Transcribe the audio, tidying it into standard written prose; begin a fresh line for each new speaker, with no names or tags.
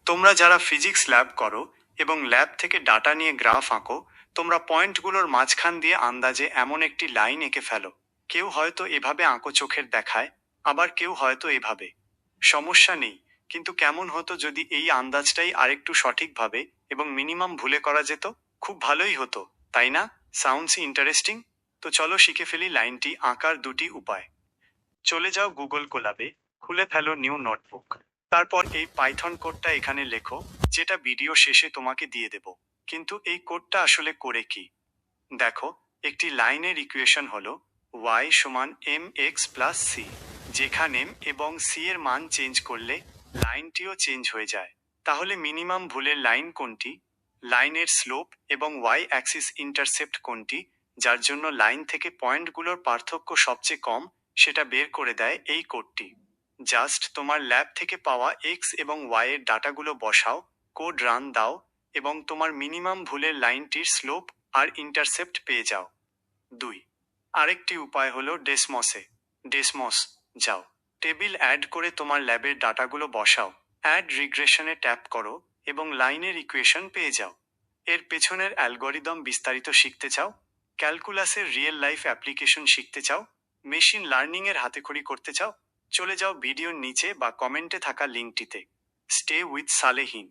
তোমরা যারা physics lab করো এবং ল্যাব থেকে ডাটা নিয়ে গ্রাফ আঁকো, তোমরা পয়েন্টগুলোর মাঝখান দিয়ে আন্দাজে এমন একটি লাইন এঁকে ফেলো। কেউ হয়তো এভাবে আঁকো চোখের দেখায়, আবার কেউ হয়তো এভাবে। সমস্যা নেই, কিন্তু কেমন হতো যদি এই আন্দাজটাই আরেকটু সঠিকভাবে এবং মিনিমাম ভুলে করা যেত? খুব ভালোই হতো, তাই না? Sounds interesting? তো চলো শিখে ফেলি লাইনটি আঁকার দুটি উপায়। চলে যাও গুগল কোলাবে, খুলে ফেলো নিউ নোটবুক। তারপর এই পাইথন কোডটা এখানে লেখো, যেটা ভিডিও শেষে তোমাকে দিয়ে দেব। কিন্তু এই কোডটা আসলে করে কি? দেখো, একটি লাইনের ইকুয়েশন হলো y সমান mx প্লাস c, যেখানে m এবং c এর মান চেঞ্জ করলে লাইনটিও চেঞ্জ হয়ে যায়। তাহলে মিনিমাম ভুলের লাইন কোনটি? লাইনের স্লোপ এবং y অ্যাক্সিস ইন্টারসেপ্ট কোনটি, যার জন্য লাইন থেকে পয়েন্টগুলোর পার্থক্য সবচেয়ে কম, সেটা বের করে দেয় এই কোডটি। জাস্ট তোমার ল্যাব থেকে পাওয়া x এবং y এর ডাটাগুলো বসাও, কোড রান দাও, এবং তোমার মিনিমাম ভুলের লাইনটির স্লোপ আর ইন্টারসেপ্ট পেয়ে যাও। 2. আরেকটি উপায় হলো ডেসমসে। ডেসমস যাও, টেবিল অ্যাড করে তোমার ল্যাবের ডাটাগুলো বসাও, অ্যাড রিগ্রেশনে ট্যাপ করো এবং লাইনের ইকুয়েশন পেয়ে যাও। এর পেছনের অ্যালগরিদম বিস্তারিত শিখতে চাও? ক্যালকুলাসের রিয়েল লাইফ অ্যাপ্লিকেশন শিখতে চাও? মেশিন লার্নিংয়ের হাতেখড়ি করতে চাও? চলে যাও ভিডিওর নিচে বা কমেন্টে থাকা লিঙ্কটিতে। Stay with Salehin.